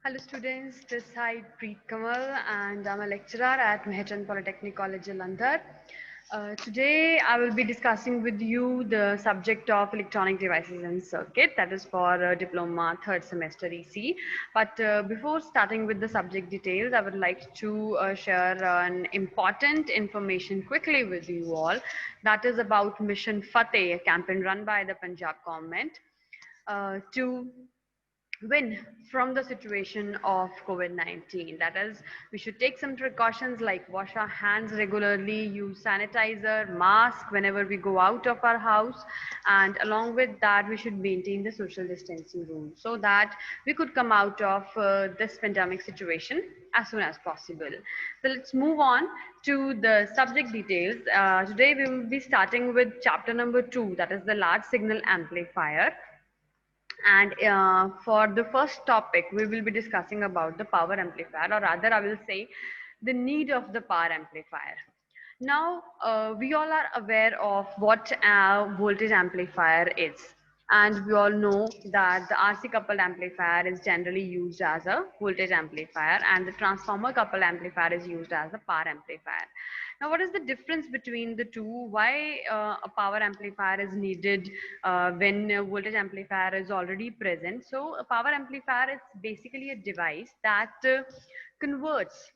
Hello students, this is Preet Kamal and I'm a lecturer at Mehchan Polytechnic College, Jalandhar. Today I will be discussing with you the subject of electronic devices and circuit, that is for diploma third semester EC. But before starting with the subject details, I would like to share an important information quickly with you all. That is about Mission Fateh, a campaign run by the Punjab government to win from the situation of COVID-19. That is, we should take some precautions like wash our hands regularly, use sanitizer, mask whenever we go out of our house, and along with that, we should maintain the social distancing rules so that we could come out of this pandemic situation as soon as possible. So let's move on to the subject details. Today we will be starting with chapter number 2, that is the large signal amplifier. And for the first topic, we will be discussing about the power amplifier, or rather, I will say the need of the power amplifier. Now, we all are aware of what a voltage amplifier is. And we all know that the RC coupled amplifier is generally used as a voltage amplifier, and the transformer coupled amplifier is used as a power amplifier. Now, what is the difference between the two? Why a power amplifier is needed when a voltage amplifier is already present? So, a power amplifier is basically a device that converts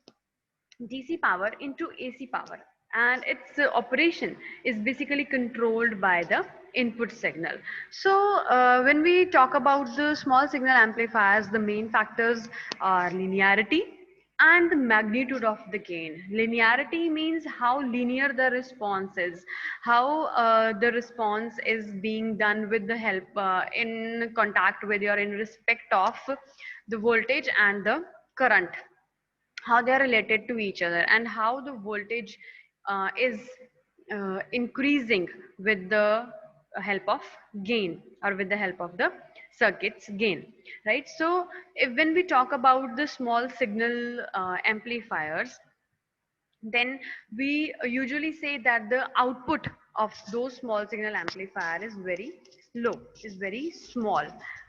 DC power into AC power, and its operation is basically controlled by the input signal. So when we talk about the small signal amplifiers, the main factors are linearity and the magnitude of the gain. Linearity means how linear the response is, how the response is being done with the help in contact with or in respect of the voltage and the current, how they are related to each other, and how the voltage is increasing with the help of gain, or with the help of the circuits gain, right? So when we talk about the small signal amplifiers, then we usually say that the output of those small signal amplifier is very low, is very small,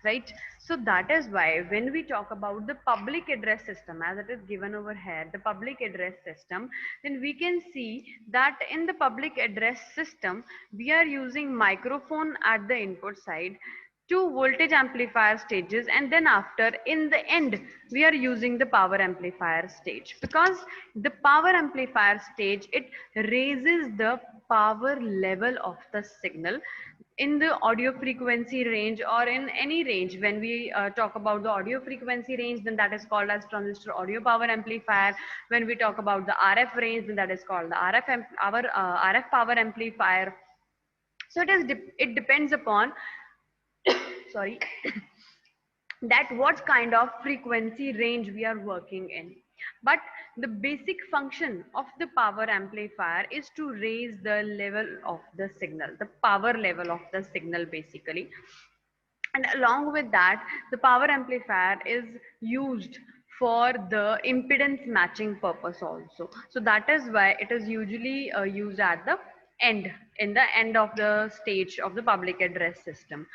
right? So that is why when we talk about the public address system, as it is given over here, the public address system, then we can see that in the public address system we are using microphone at the input side, two voltage amplifier stages, and then after, in the end, we are using the power amplifier stage, because the power amplifier stage, it raises the power level of the signal in the audio frequency range, or in any range. When we talk about the audio frequency range, then that is called as transistor audio power amplifier. When we talk about the RF range, then that is called the RF power amplifier. So it depends upon sorry that what kind of frequency range we are working in. But the basic function of the power amplifier is to raise the level of the signal, the power level of the signal basically. And along with that, the power amplifier is used for the impedance matching purpose also. So that is why it is usually used at the end, in the end of the stage of the public address system.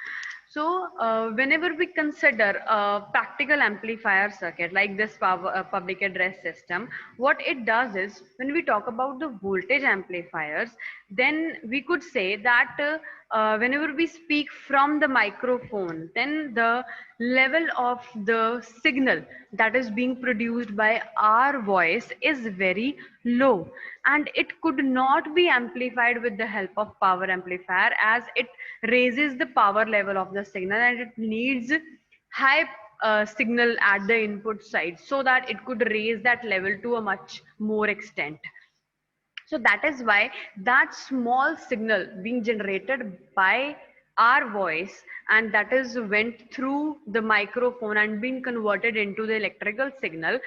So whenever we consider a practical amplifier circuit like this public address system, what it does is, when we talk about the voltage amplifiers, then we could say that whenever we speak from the microphone, then the level of the signal that is being produced by our voice is very low, and it could not be amplified with the help of power amplifier, as it raises the power level of the signal, and it needs high signal at the input side so that it could raise that level to a much more extent. So that is why that small signal being generated by our voice, and that is went through the microphone and been converted into the electrical signal,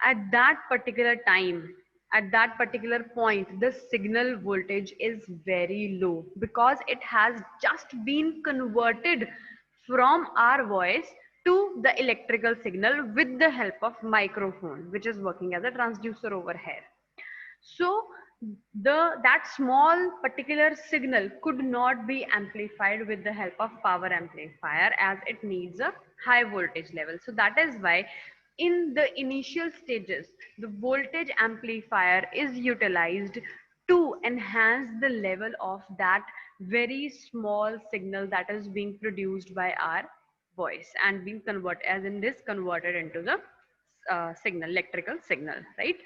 at that particular time, at that particular point, the signal voltage is very low, because it has just been converted from our voice to the electrical signal with the help of microphone, which is working as a transducer over here. So that small particular signal could not be amplified with the help of power amplifier, as it needs a high voltage level. So that is why in the initial stages, the voltage amplifier is utilized to enhance the level of that very small signal that is being produced by our voice and being converted, as in this converted into the signal, electrical signal, right?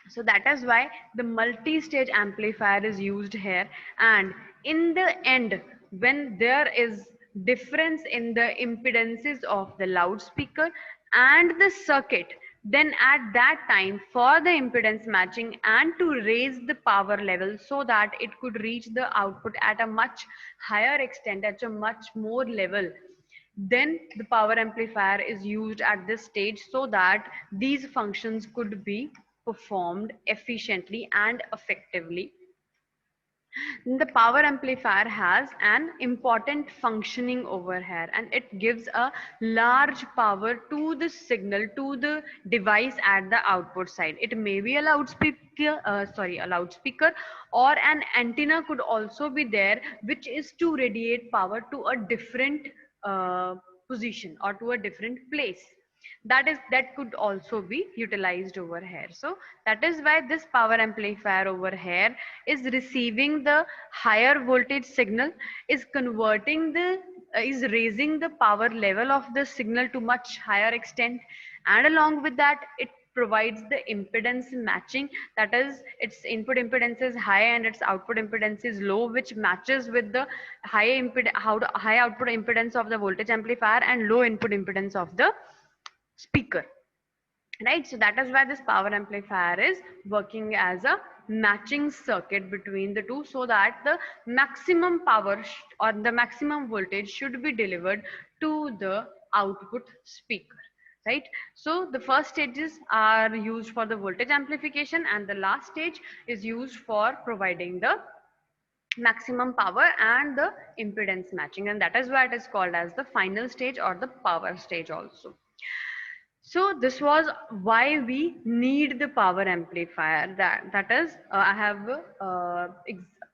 So that is why the multi-stage amplifier is used here. And in the end, when there is difference in the impedances of the loudspeaker and the circuit, then at that time, for the impedance matching and to raise the power level so that it could reach the output at a much higher extent, at a much more level, then the power amplifier is used at this stage so that these functions could be performed efficiently and effectively. The power amplifier has an important functioning over here, and it gives a large power to the signal, to the device at the output side. It may be a loudspeaker or an antenna could also be there, which is to radiate power to a different uh, position or to a different place. That could also be utilized over here. So that is why this power amplifier over here is receiving the higher voltage signal, is converting the is raising the power level of the signal to much higher extent, and along with that it provides the impedance matching, that is its input impedance is high and its output impedance is low, which matches with the high output impedance of the voltage amplifier and low input impedance of the speaker, right? So that is why this power amplifier is working as a matching circuit between the two, so that the maximum power or the maximum voltage should be delivered to the output speaker, right? So the first stages are used for the voltage amplification and the last stage is used for providing the maximum power and the impedance matching, and that is why it is called as the final stage or the power stage also. So this was why we need the power amplifier. That is, I have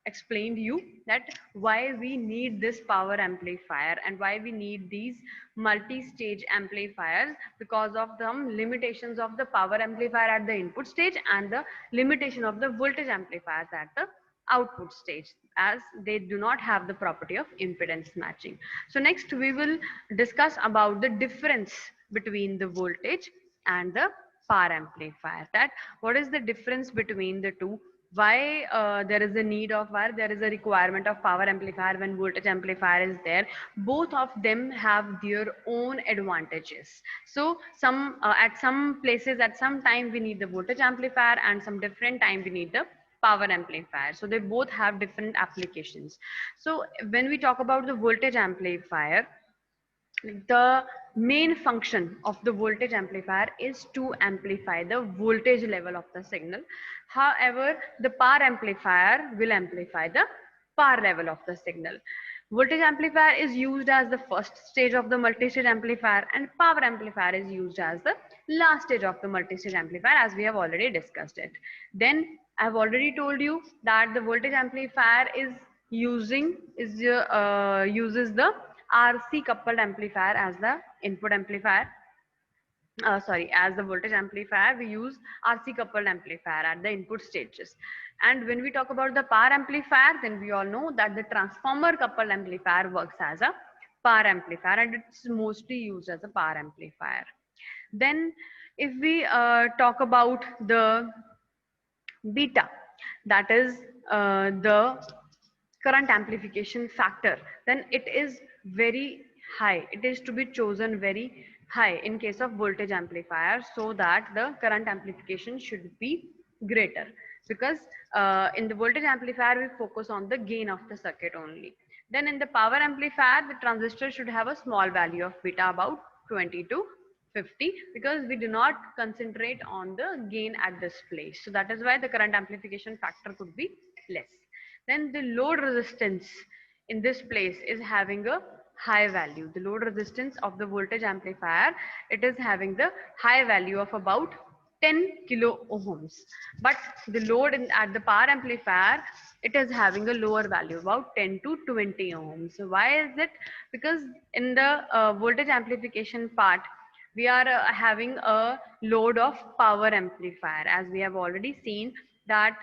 explained you that why we need this power amplifier and why we need these multi-stage amplifiers, because of some limitations of the power amplifier at the input stage and the limitation of the voltage amplifiers at the output stage, as they do not have the property of impedance matching. So next we will discuss about the difference between the voltage and the power amplifier, that what is the difference between the two, why there is a need of, why there is a requirement of power amplifier when voltage amplifier is there. Both of them have their own advantages. So some at some places at some time we need the voltage amplifier and some different time we need the power amplifier. So they both have different applications. So when we talk about the voltage amplifier, the main function of the voltage amplifier is to amplify the voltage level of the signal. However, the power amplifier will amplify the power level of the signal. Voltage amplifier is used as the first stage of the multi-stage amplifier, and power amplifier is used as the last stage of the multi-stage amplifier, as we have already discussed it. Then I have already told you that the voltage amplifier is uses the RC coupled amplifier as the input amplifier. As the voltage amplifier, we use RC coupled amplifier at the input stages. And when we talk about the power amplifier, then we all know that the transformer coupled amplifier works as a power amplifier and it's mostly used as a power amplifier. Then if we talk about the beta, that is the current amplification factor, then it is very high. It is to be chosen very high in case of voltage amplifier, so that the current amplification should be greater, because in the voltage amplifier we focus on the gain of the circuit only. Then in the power amplifier, the transistor should have a small value of beta, about 20 to 50, because we do not concentrate on the gain at this place. So that is why the current amplification factor could be less. Then the load resistance in this place is having a high value. The load resistance of the voltage amplifier, it is having the high value of about 10 kilo ohms. But the load at the power amplifier, it is having a lower value, about 10 to 20 ohms. So why is it? Because in the voltage amplification part, we are having a load of power amplifier. As we have already seen that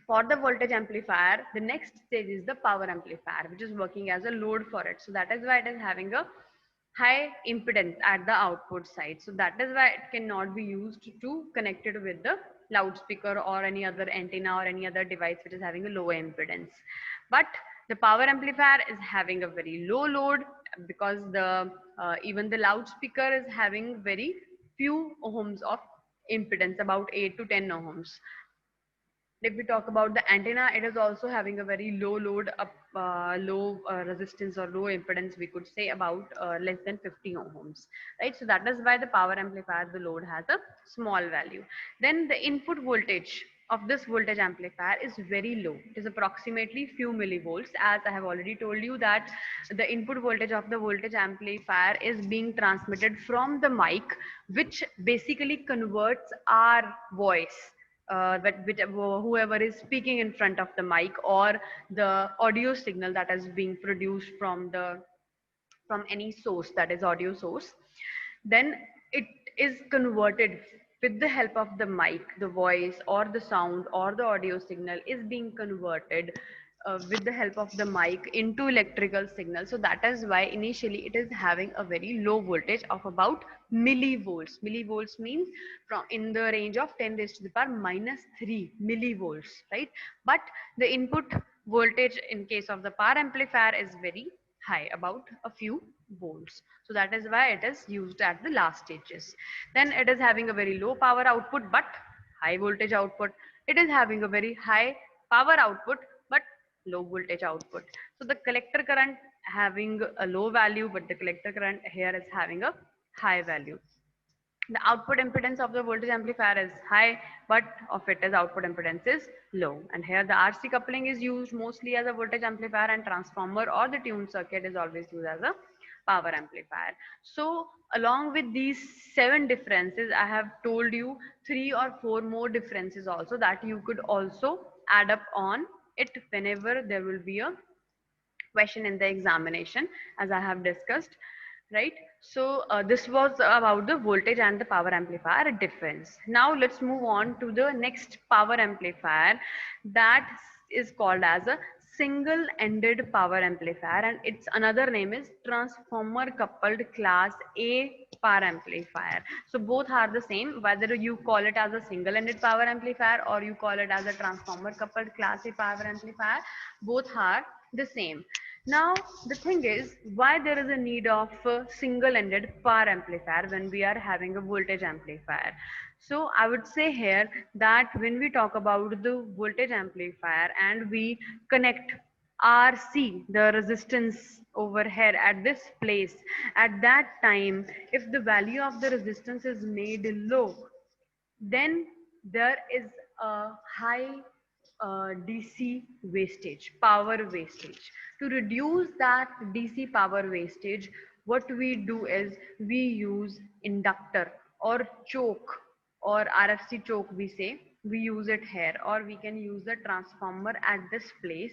for the voltage amplifier, the next stage is the power amplifier, which is working as a load for it. So that is why it is having a high impedance at the output side. So that is why it cannot be used to connect it with the loudspeaker or any other antenna or any other device which is having a low impedance. But the power amplifier is having a very low load, because the even the loudspeaker is having very few ohms of impedance, about 8 to 10 ohms. If we talk about the antenna, it is also having a very low load, low resistance or low impedance, we could say about less than 50 ohms, right? So that is why the power amplifier, the load has a small value. Then the input voltage of this voltage amplifier is very low. It is approximately few millivolts. As I have already told you that the input voltage of the voltage amplifier is being transmitted from the mic, which basically converts our voice, whoever is speaking in front of the mic, or the audio signal that is being produced from the from any source, that is audio source, then it is converted with the help of the mic. The voice or the sound or the audio signal is being converted with the help of the mic into electrical signal. So that is why initially it is having a very low voltage of about millivolts. Millivolts means from in the range of 10 raised to the power minus 3 millivolts, right? But the input voltage in case of the power amplifier is very high, about a few volts. So that is why it is used at the last stages. Then it is having a very low power output but high voltage output. It is having a very high power output but low voltage output. So the collector current having a low value, but the collector current here is having a high value. The output impedance of the voltage amplifier is high, but of it is output impedance is low. And here the RC coupling is used mostly as a voltage amplifier, and transformer or the tuned circuit is always used as a power amplifier. So along with these 7 differences, I have told you 3 or 4 more differences also that you could also add up on it whenever there will be a question in the examination, as I have discussed, right? So this was about the voltage and the power amplifier difference. Now let's move on to the next power amplifier, that is called as a single ended power amplifier, and its another name is transformer coupled class A power amplifier. So both are the same, whether you call it as a single ended power amplifier or you call it as a transformer coupled class A power amplifier, both are the same. Now, the thing is, why there is a need of a single-ended power amplifier when we are having a voltage amplifier? So, I would say here that when we talk about the voltage amplifier and we connect RC, the resistance over here at this place, at that time, if the value of the resistance is made low, then there is a high DC wastage, power wastage. To reduce that DC power wastage, what we do is we use inductor or choke, or RFC choke we say, we use it here, or we can use the transformer at this place,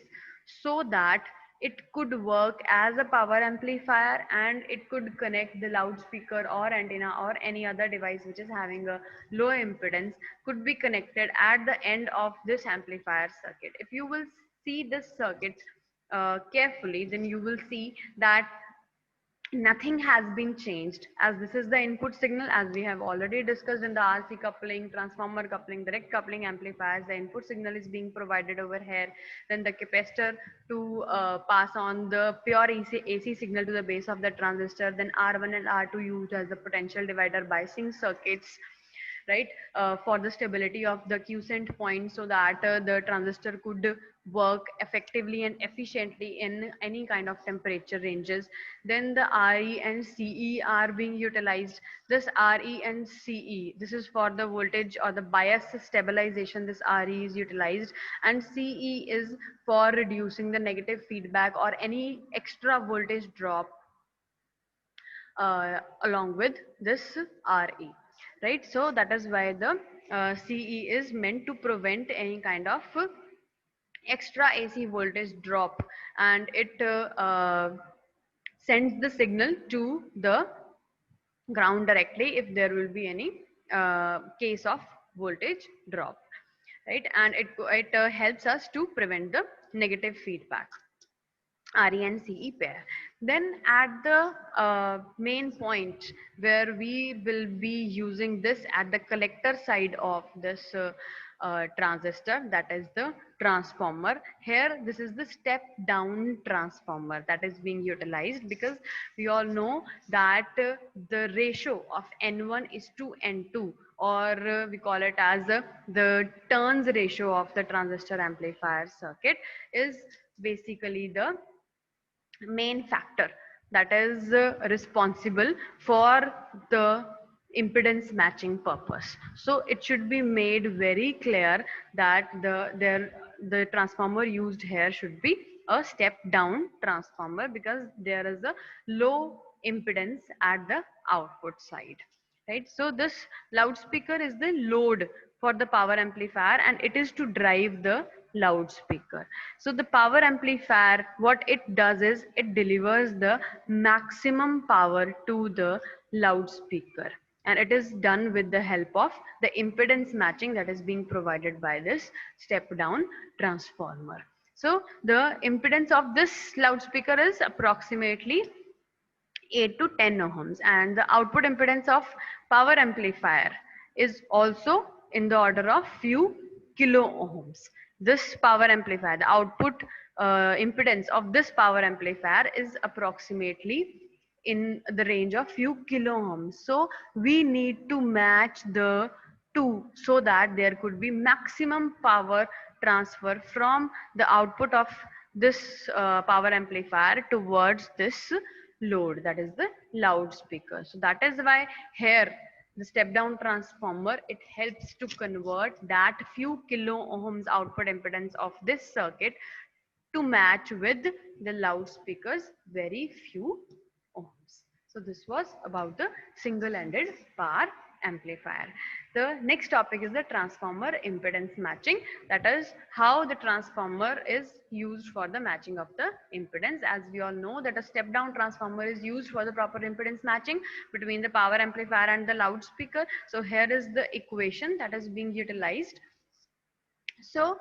so that it could work as a power amplifier and it could connect the loudspeaker or antenna or any other device which is having a low impedance, could be connected at the end of this amplifier circuit. If you will see this circuit carefully, then you will see that nothing has been changed, as this is the input signal, as we have already discussed in the RC coupling, transformer coupling, direct coupling amplifiers. The input signal is being provided over here, then the capacitor to pass on the pure AC signal to the base of the transistor, then R1 and R2 used as the potential divider biasing circuits, right, for the stability of the quiescent point, so that the transistor could work effectively and efficiently in any kind of temperature ranges. Then the RE and CE are being utilized. This RE and CE, this is for the voltage or the bias stabilization. This RE is utilized, and CE is for reducing the negative feedback or any extra voltage drop along with this RE, right? So that is why the CE is meant to prevent any kind of extra AC voltage drop, and it sends the signal to the ground directly if there will be any case of voltage drop, right? And it helps us to prevent the negative feedback. RE and CE pair. Then at the main point where we will be using this at the collector side of this transistor, that is the transformer. Here this is the step down transformer that is being utilized, because we all know that the ratio of N1 is to N2, or we call it as the turns ratio of the transistor amplifier circuit, is basically the main factor that is responsible for the impedance matching purpose. So it should be made very clear that the transformer used here should be a step down transformer, because there is a low impedance at the output side, right? So this loudspeaker is the load for the power amplifier, and it is to drive the loudspeaker. So the power amplifier, what it does is it delivers the maximum power to the loudspeaker, and it is done with the help of the impedance matching that is being provided by this step down transformer. So the impedance of this loudspeaker is approximately 8 to 10 ohms, and the output impedance of power amplifier is also in the order of few kilo ohms. This power amplifier, the output impedance of this power amplifier is approximately in the range of few kilo ohms. So we need to match the two so that there could be maximum power transfer from the output of this power amplifier towards this load, that is the loudspeaker. So that is why here the step down transformer, it helps to convert that few kilo ohms output impedance of this circuit to match with the loudspeaker's very few ohms. So this was about the single-ended power amplifier. The next topic is the transformer impedance matching. That is how the transformer is used for the matching of the impedance. As we all know that a step down transformer is used for the proper impedance matching between the power amplifier and the loudspeaker. So here is the equation that is being utilized. So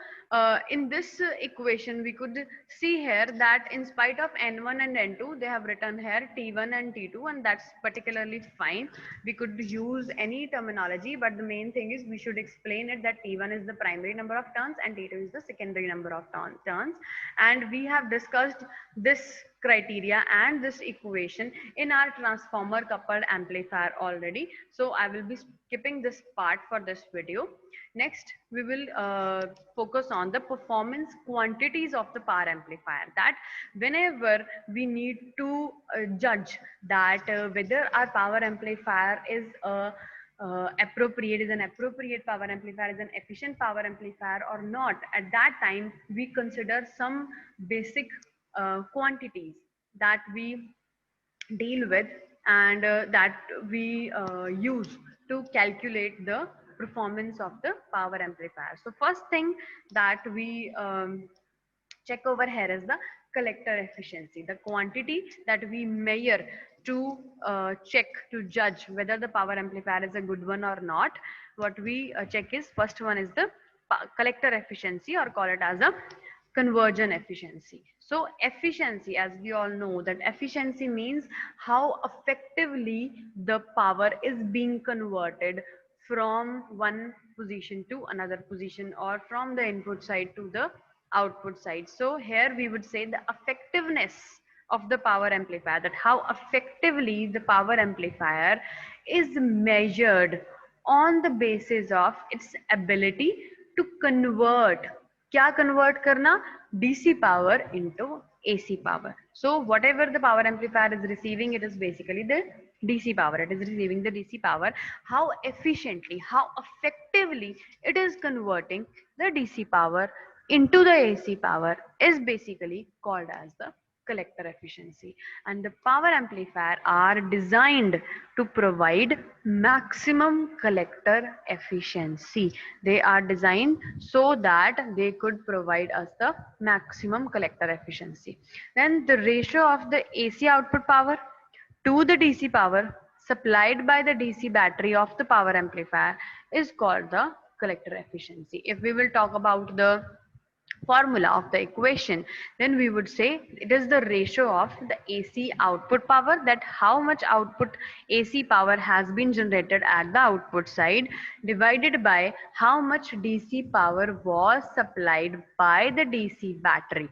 in this equation, we could see here that in spite of N1 and N2, they have written here T1 and T2, and that's particularly fine. We could use any terminology, but the main thing is we should explain it that T1 is the primary number of turns and T2 is the secondary number of turns. And we have discussed this criteria and this equation in our transformer coupled amplifier already. So I will be skipping this part for this video. Next, we will focus on the performance quantities of the power amplifier. That whenever we need to judge that whether our power amplifier is an appropriate power amplifier, is an efficient power amplifier or not, at that time we consider some basic quantities that we deal with, and that we use to calculate the performance of the power amplifier. So first thing that we check over here is the collector efficiency, the quantity that we measure to check, to judge whether the power amplifier is a good one or not. What we check is, first one is the collector efficiency, or call it as a conversion efficiency. So efficiency, as we all know, that efficiency means how effectively the power is being converted from one position to another position, or from the input side to the output side. So here we would say the effectiveness of the power amplifier, that how effectively the power amplifier is measured on the basis of its ability to convert. क्या convert करना? DC power into AC power. So whatever the power amplifier is receiving, it is basically the DC power. It is receiving the DC power. How efficiently, how effectively it is converting the DC power into the AC power is basically called as the collector efficiency. And the power amplifier are designed to provide maximum collector efficiency. They are designed so that they could provide us the maximum collector efficiency. Then the ratio of the AC output power to the DC power supplied by the DC battery of the power amplifier is called the collector efficiency. If we will talk about the formula of the equation, then we would say it is the ratio of the AC output power, that how much output AC power has been generated at the output side, divided by how much DC power was supplied by the DC battery.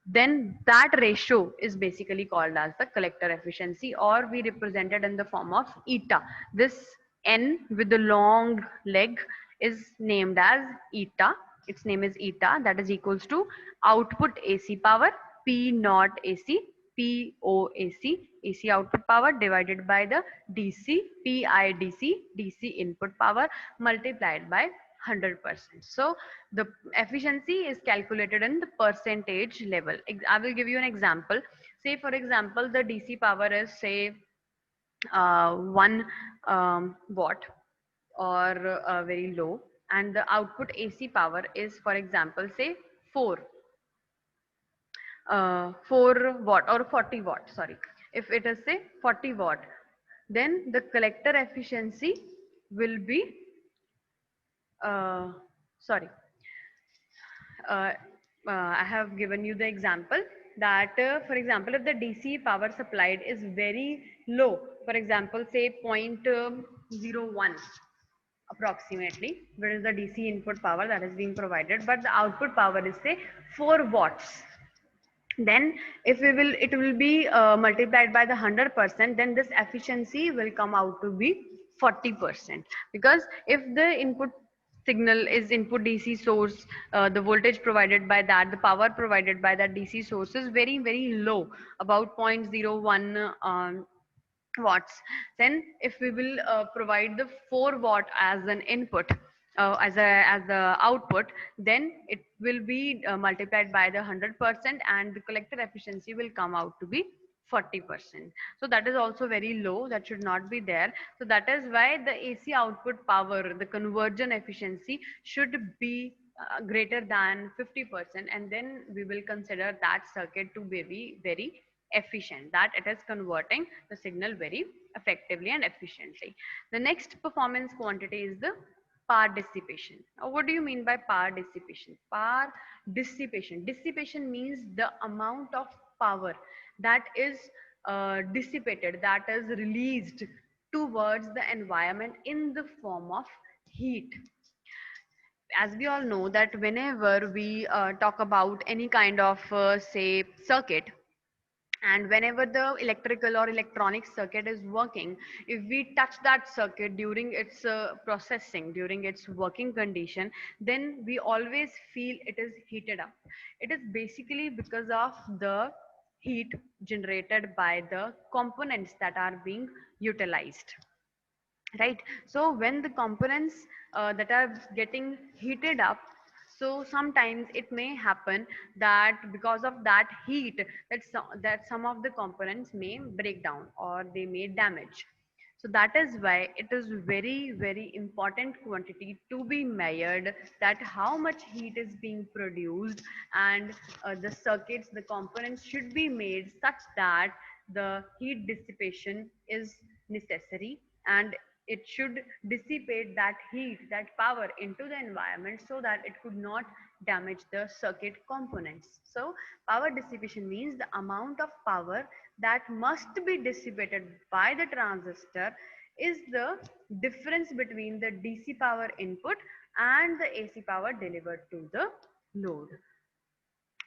Then that ratio is basically called as the collector efficiency, or we represent it in the form of eta. This N with the long leg is named as eta. Its name is eta, that is equals to output AC power P naught AC POAC, AC output power, divided by the DC PIDC, DC input power, multiplied by 100%. So the efficiency is calculated in the percentage level. I will give you an example. Say for example, the DC power is say 1 watt, or very low, and the output AC power is, for example, say 4 watt or 40 watt, sorry. If it is say 40 watt, then the collector efficiency will be sorry, uh, I have given you the example that for example, if the DC power supplied is very low, for example say 0.01 approximately, where is the DC input power that is being provided, but the output power is say 4 watts, then if we will, it will be multiplied by the 100%, then this efficiency will come out to be 40%. Because if the input signal is input DC source, the voltage provided by that, the power provided by that DC source is very low, about 0.01 watts, then if we will provide the 4 watt as an input, as the output, then it will be multiplied by the 100%, and the collector efficiency will come out to be 40%. So that is also very low, that should not be there. So that is why the AC output power, the conversion efficiency should be greater than 50%, and then we will consider that circuit to be very efficient, that it is converting the signal very effectively and efficiently. The next performance quantity is the power dissipation. Now, what do you mean by power dissipation? Power dissipation. Dissipation means the amount of power that is dissipated, that is released towards the environment in the form of heat. As we all know that whenever we talk about any kind of say circuit, and whenever the electrical or electronic circuit is working, if we touch that circuit during its processing, during its working condition, then we always feel it is heated up. It is basically because of the heat generated by the components that are being utilized, right? So when the components that are getting heated up, so sometimes it may happen that because of that heat, that some of the components may break down or they may damage. So that is why it is very important quantity to be measured, that how much heat is being produced, and the circuits, the components should be made such that the heat dissipation is necessary, and it should dissipate that heat, that power into the environment, so that it could not damage the circuit components. So power dissipation means the amount of power that must be dissipated by the transistor is the difference between the DC power input and the AC power delivered to the load,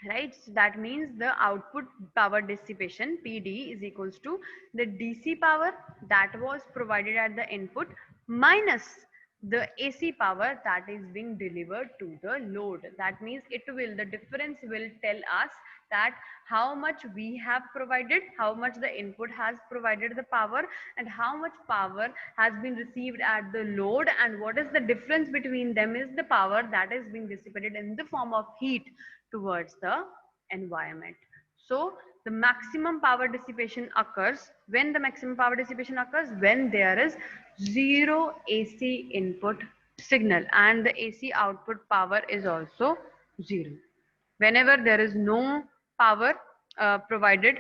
right? So that means the output power dissipation PD is equals to the DC power that was provided at the input minus the AC power that is being delivered to the load. That means the difference will tell us that how much we have provided, how much the input has provided the power, and how much power has been received at the load, and what is the difference between them is the power that is being dissipated in the form of heat towards the environment. So the maximum power dissipation occurs when there is zero AC input signal and the AC output power is also zero. Whenever there is no power provided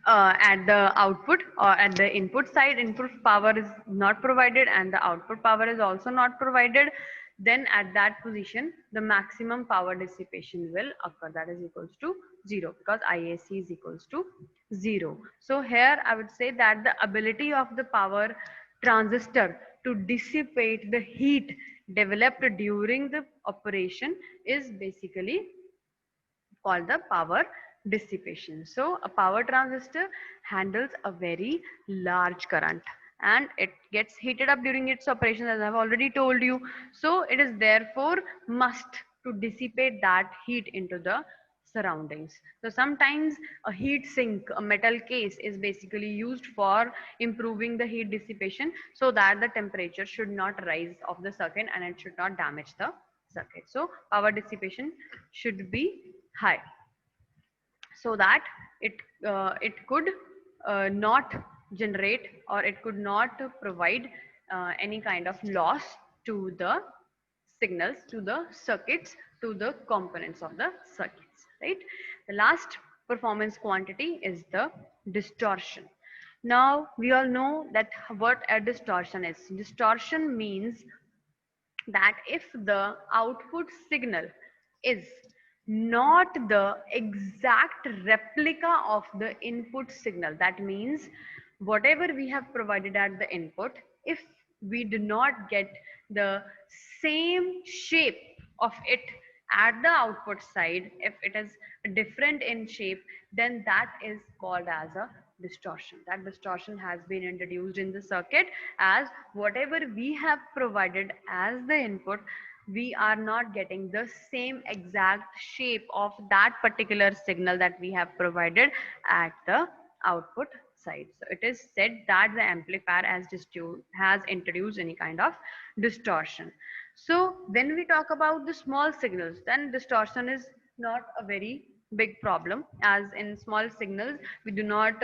at the output or at the input side, input power is not provided and the output power is also not provided, then at that position the maximum power dissipation will occur, that is equals to 0, because IAC is equals to 0. So here I would say that the ability of the power transistor to dissipate the heat developed during the operation is basically called the power dissipation. So a power transistor handles a very large current and it gets heated up during its operation, as I've already told you. So it is therefore must to dissipate that heat into the surroundings. So sometimes a heat sink, a metal case, is basically used for improving the heat dissipation so that the temperature should not rise of the circuit and it should not damage the circuit. So power dissipation should be high so that it could not generate or it could not provide any kind of loss to the signals, to the circuits, to the components of the circuits, right? The last performance quantity is the distortion. Now we all know that what a distortion is. Distortion means that if the output signal is not the exact replica of the input signal, that means whatever we have provided at the input, if we do not get the same shape of it at the output side, if it is different in shape, then that is called as a distortion. That distortion has been introduced in the circuit, as whatever we have provided as the input, we are not getting the same exact shape of that particular signal that we have provided at the output side. So it is said that the amplifier has introduced any kind of distortion. So when we talk about the small signals, then distortion is not a very big problem, as in small signals we do not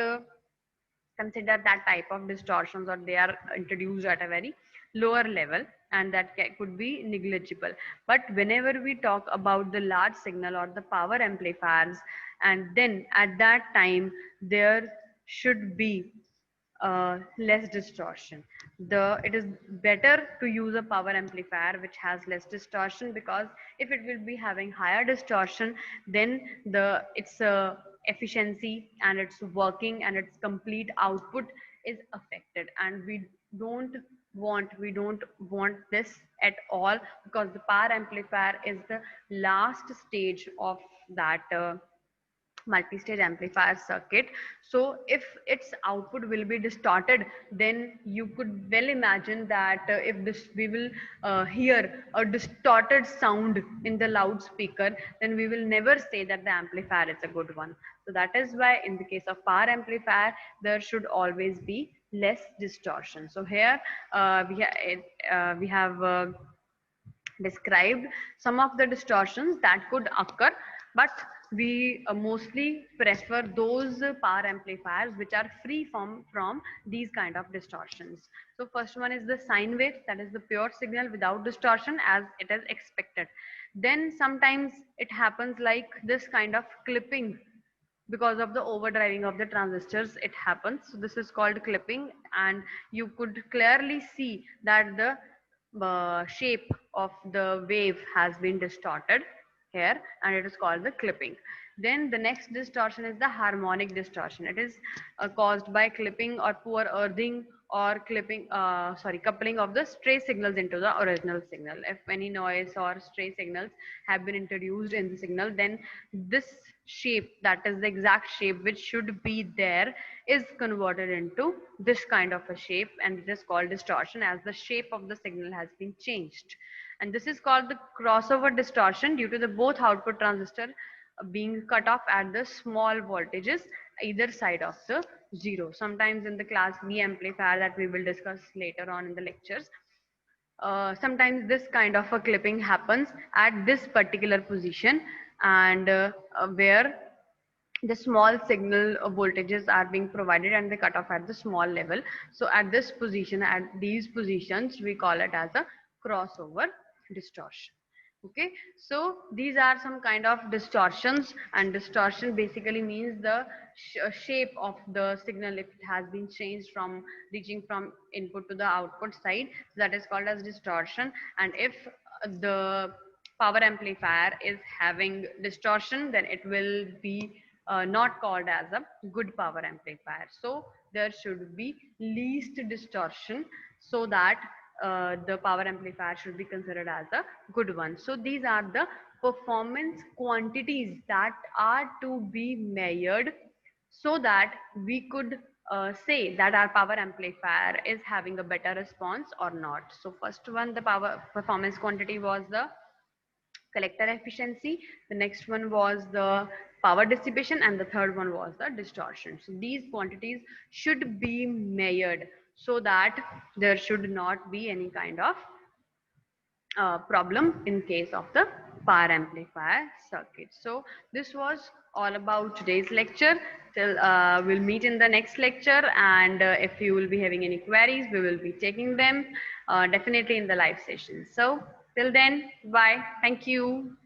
consider that type of distortions, or they are introduced at a very lower level and that could be negligible. But whenever we talk about the large signal or the power amplifiers, and then at that time there should be less distortion. It is better to use a power amplifier which has less distortion, because if it will be having higher distortion, then its efficiency and its working and its complete output is affected, and we don't want this at all, because the power amplifier is the last stage of that multi-stage amplifier circuit. So if its output will be distorted, then you could well imagine that if this we will hear a distorted sound in the loudspeaker, then we will never say that the amplifier is a good one. So that is why in the case of power amplifier there should always be less distortion. So here we have described some of the distortions that could occur, but we mostly prefer those power amplifiers which are free from these kind of distortions. So first one is the sine wave, that is the pure signal without distortion as it is expected. Then sometimes it happens like this kind of clipping, because of the overdriving of the transistors it happens. So this is called clipping, and you could clearly see that the shape of the wave has been distorted here, and it is called the clipping. Then the next distortion is the harmonic distortion. It is caused by clipping or poor earthing or coupling of the stray signals into the original signal. If any noise or stray signals have been introduced in the signal, then this shape, that is the exact shape which should be there, is converted into this kind of a shape, and it is called distortion, as the shape of the signal has been changed. And this is called the crossover distortion due to the both output transistor being cut off at the small voltages either side of the zero. Sometimes in the class B amplifier that we will discuss later on in the lectures, sometimes this kind of a clipping happens at this particular position, and where the small signal voltages are being provided and they cut off at the small level. So at this position, at these positions, we call it as a crossover distortion. Okay, so these are some kind of distortions, and distortion basically means the shape of the signal if it has been changed from reaching from input to the output side, that is called as distortion. And if the power amplifier is having distortion, then it will be not called as a good power amplifier. So there should be least distortion, so that the power amplifier should be considered as a good one. So these are the performance quantities that are to be measured, so that we could say that our power amplifier is having a better response or not. So first one, the power performance quantity, was the collector efficiency. The next one was the power dissipation, and the third one was the distortion. So these quantities should be measured, so that there should not be any kind of problem in case of the power amplifier circuit. So this was all about today's lecture. Till we'll meet in the next lecture, and if you will be having any queries, we will be taking them definitely in the live session. So till then, bye. Thank you.